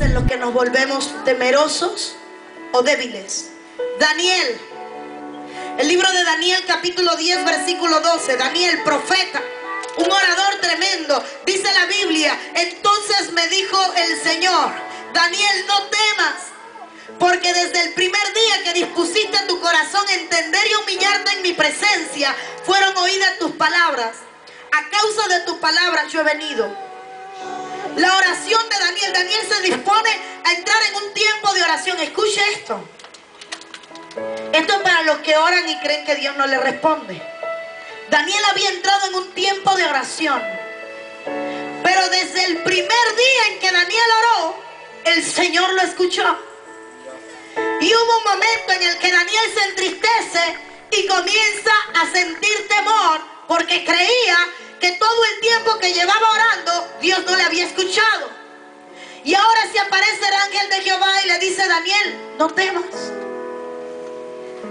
en los que nos volvemos temerosos o débiles. Daniel, el libro de Daniel capítulo 10 versículo 12. Daniel, profeta, un orador tremendo. Dice la Biblia: entonces me dijo el Señor, Daniel, no temas, porque desde el primer día que dispusiste tu corazón entender y humillarte en mi presencia, fueron oídas tus palabras. A causa de tus palabras yo he venido. La oración de Daniel. Daniel se dispone a entrar en un tiempo de oración. Escuche esto. Esto es para los que oran y creen que Dios no les responde. Daniel había entrado en un tiempo de oración. Pero desde el primer día en que Daniel oró, el Señor lo escuchó. Y hubo un momento en el que Daniel se entristece y comienza a sentir temor, porque creía que todo el tiempo que llevaba orando, Dios no le había escuchado. Y ahora se aparece el ángel de Jehová y le dice: Daniel, no temas.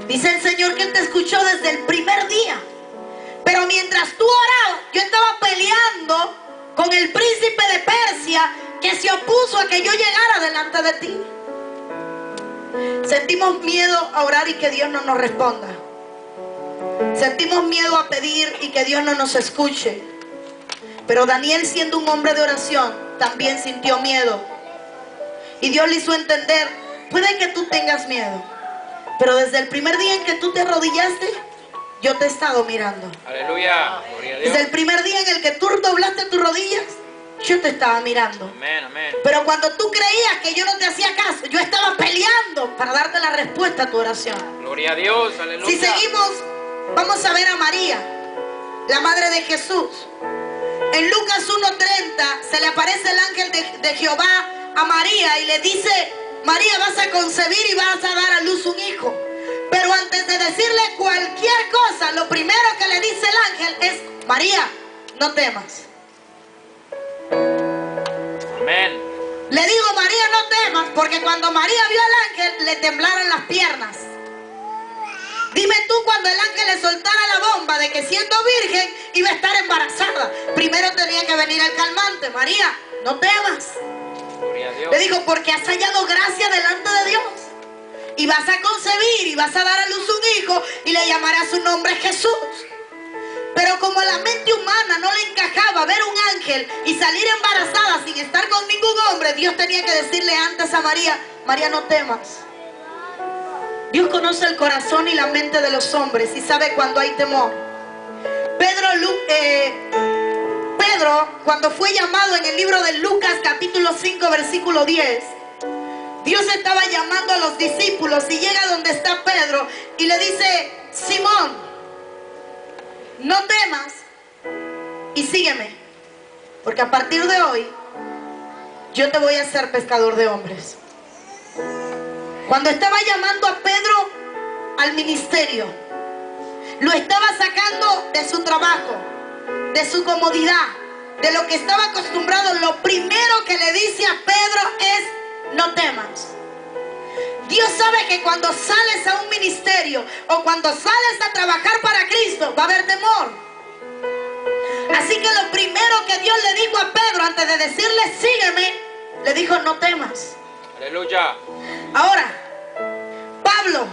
Dice el Señor que Él te escuchó desde el primer día. Pero mientras tú orabas, yo estaba peleando con el príncipe de Persia, que se opuso a que yo llegara delante de ti. Sentimos miedo a orar y que Dios no nos responda. Sentimos miedo a pedir y que Dios no nos escuche. Pero Daniel, siendo un hombre de oración, también sintió miedo. Y Dios le hizo entender: puede que tú tengas miedo, pero desde el primer día en que tú te arrodillaste, yo te he estado mirando. Aleluya. Gloria a Dios. Desde el primer día en el que tú doblaste tus rodillas, yo te estaba mirando. Amén, amén. Pero cuando tú creías que yo no te hacía caso, yo estaba peleando para darte la respuesta a tu oración. Gloria a Dios. Aleluya. Si seguimos, vamos a ver a María, la madre de Jesús. En Lucas 1:30 se le aparece el ángel de Jehová a María y le dice: María, vas a concebir y vas a dar a luz un hijo. Pero antes de decirle cualquier cosa, lo primero que le dice el ángel es: María, no temas. Amén. Le digo: María, no temas, porque cuando María vio al ángel, le temblaron las piernas. Dime tú, cuando el ángel le soltara la bomba de que siendo virgen iba a estar embarazada, primero tenía que venir el calmante: María, no temas. Gloria a Dios. Le dijo: porque has hallado gracia delante de Dios, y vas a concebir y vas a dar a luz un hijo, y le llamarás su nombre Jesús. Pero como a la mente humana no le encajaba ver un ángel y salir embarazada sin estar con ningún hombre, Dios tenía que decirle antes a María: María, no temas. Dios conoce el corazón y la mente de los hombres y sabe cuando hay temor. Pedro, cuando fue llamado en el libro de Lucas capítulo 5 versículo 10, Dios estaba llamando a los discípulos y llega donde está Pedro y le dice: Simón, no temas y sígueme, porque a partir de hoy yo te voy a hacer pescador de hombres. Cuando estaba llamando a Pedro al ministerio, lo estaba sacando de su trabajo, de su comodidad, de lo que estaba acostumbrado. Lo primero que le dice a Pedro es: no temas. Dios sabe que cuando sales a un ministerio o cuando sales a trabajar para Cristo, va a haber temor. Así que lo primero que Dios le dijo a Pedro, antes de decirle sígueme, le dijo: no temas. Aleluya. Ahora, Pablo,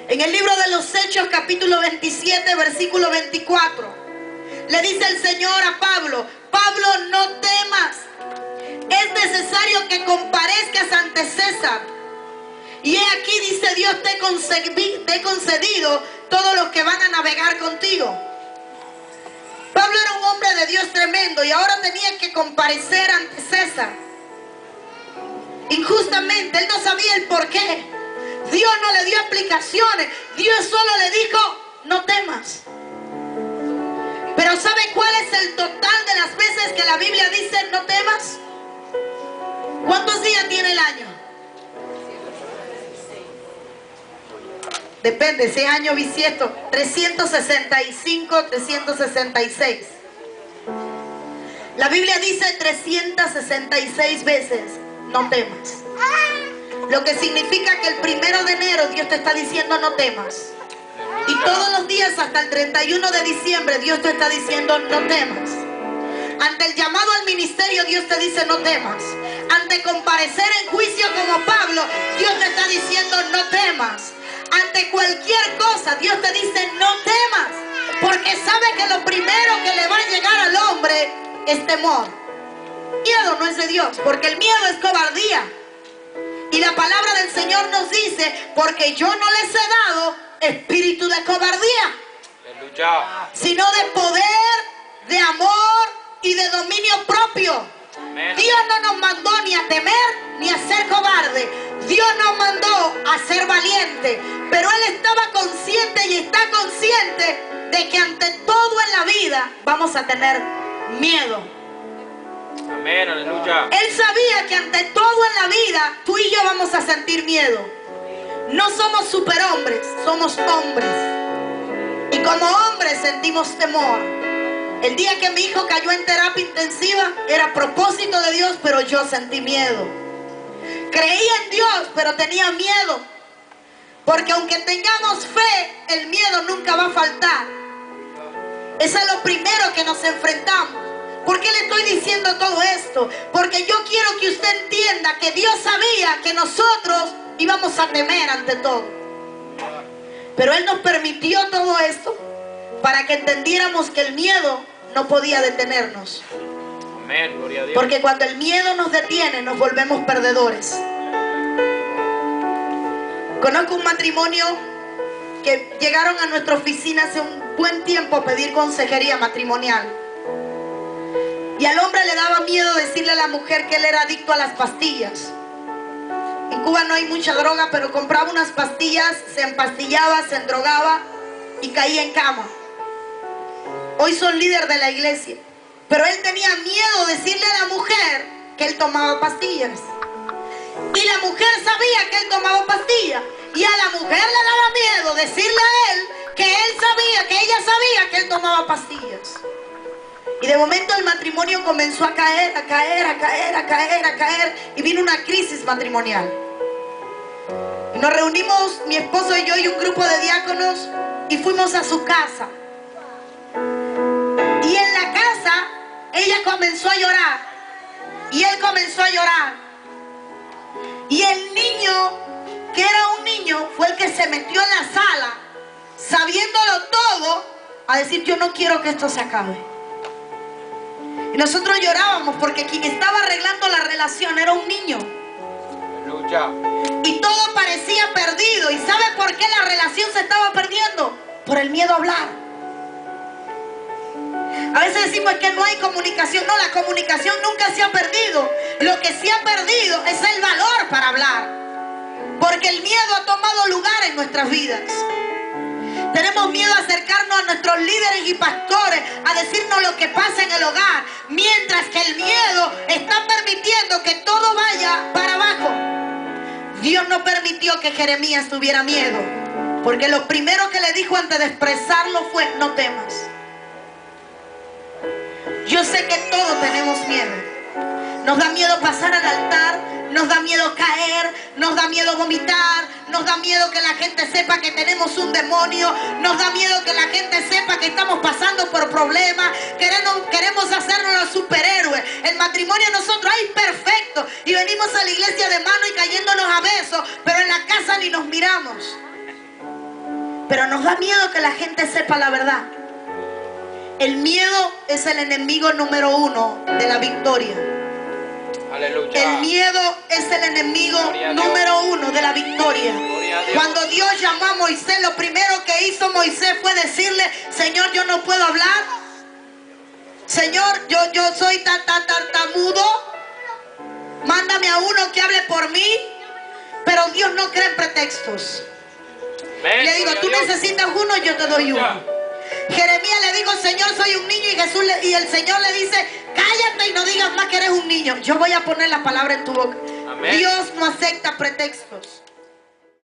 en el libro de los Hechos capítulo 27 versículo 24, le dice el Señor a Pablo: Pablo, no temas, es necesario que comparezcas ante César. Y he aquí, dice Dios, te he concedido todos los que van a navegar contigo. Pablo era un hombre de Dios tremendo y ahora tenía que comparecer ante César. Injustamente, él no sabía el por qué. Dios no le dio explicaciones. Dios solo le dijo: no temas. Pero ¿sabe cuál es el total de las veces que la Biblia dice no temas? ¿Cuántos días tiene el año? Depende, si es año bisiesto, 365, 366. La Biblia dice 366 veces no temas. Lo que significa que el 1 de enero Dios te está diciendo no temas. Y todos los días hasta el 31 de diciembre Dios te está diciendo no temas. Ante el llamado al ministerio Dios te dice no temas. Ante comparecer en juicio como Pablo, Dios te está diciendo no temas. Ante cualquier cosa, Dios te dice no temas. Porque sabe que lo primero que le va a llegar al hombre es temor. Miedo no es de Dios, porque el miedo es cobardía. Y la palabra del Señor nos dice, porque yo no les he dado espíritu de cobardía, Aleluya. sino de poder, de amor y de dominio propio. Amén. Dios no nos mandó ni a temer ni a ser cobarde. Dios nos mandó a ser valiente. Pero Él estaba consciente y está consciente de que ante todo en la vida vamos a tener miedo. Amén, aleluya. Él sabía que ante todo en la vida tú y yo vamos a sentir miedo. No somos superhombres, somos hombres. Y como hombres sentimos temor. El día que mi hijo cayó en terapia intensiva era a propósito de Dios, pero yo sentí miedo. Creía en Dios, pero tenía miedo. Porque aunque tengamos fe, el miedo nunca va a faltar. Eso es lo primero que nos enfrentamos. ¿Por qué le estoy diciendo todo esto? Porque yo quiero que usted entienda que Dios sabía que nosotros íbamos a temer ante todo. Pero Él nos permitió todo esto para que entendiéramos que el miedo no podía detenernos. Amén, gloria a Dios. Porque cuando el miedo nos detiene, nos volvemos perdedores. Conozco un matrimonio que llegaron a nuestra oficina hace un buen tiempo a pedir consejería matrimonial. Y al hombre le daba miedo decirle a la mujer que él era adicto a las pastillas. En Cuba no hay mucha droga, pero compraba unas pastillas, se empastillaba, se endrogaba y caía en cama. Hoy son líder de la iglesia. Pero él tenía miedo decirle a la mujer que él tomaba pastillas. Y la mujer sabía que él tomaba pastillas. Y a la mujer le daba miedo decirle a él que él sabía, que ella sabía que él tomaba pastillas. Y de momento el matrimonio comenzó a caer, a caer, a caer, a caer, a caer. Y vino una crisis matrimonial. Y nos reunimos, mi esposo y yo y un grupo de diáconos, y fuimos a su casa. Y en la casa, ella comenzó a llorar. Y él comenzó a llorar. Y el niño, que era un niño, fue el que se metió en la sala, sabiéndolo todo, a decir, yo no quiero que esto se acabe. Y nosotros llorábamos porque quien estaba arreglando la relación era un niño. Aleluya. Y todo parecía perdido. ¿Y sabe por qué la relación se estaba perdiendo? Por el miedo a hablar. A veces decimos que no hay comunicación. No, la comunicación nunca se ha perdido. Lo que se ha perdido es el valor para hablar. Porque el miedo ha tomado lugar en nuestras vidas. Tenemos miedo a acercarnos a nuestros líderes y pastores a decirnos lo que pasa en el hogar, mientras que el miedo está permitiendo que todo vaya para abajo. Dios no permitió que Jeremías tuviera miedo, porque lo primero que le dijo antes de expresarlo fue: no temas. Yo sé que todos tenemos miedo. Nos da miedo pasar al altar, nos da miedo caer, nos da miedo vomitar, nos da miedo que la gente sepa que tenemos un demonio, nos da miedo que la gente sepa que estamos pasando por problemas, queremos hacernos los superhéroes. El matrimonio de nosotros, ¡ay, perfecto! Y venimos a la iglesia de mano y cayéndonos a besos, pero en la casa ni nos miramos. Pero nos da miedo que la gente sepa la verdad. El miedo es el enemigo número 1 de la victoria. Aleluya. El miedo es el enemigo número 1 de la victoria. Cuando Dios llamó a Moisés, lo primero que hizo Moisés fue decirle: Señor, yo no puedo hablar. Señor, yo soy tartamudo. Mándame a uno que hable por mí. Pero Dios no cree en pretextos. Le digo, tú necesitas uno, yo te doy uno. Jeremías le dijo: Señor, soy un niño. Y el Señor le dice: cállate y no digas más que eres un niño. Yo voy a poner la palabra en tu boca. Amén. Dios no acepta pretextos.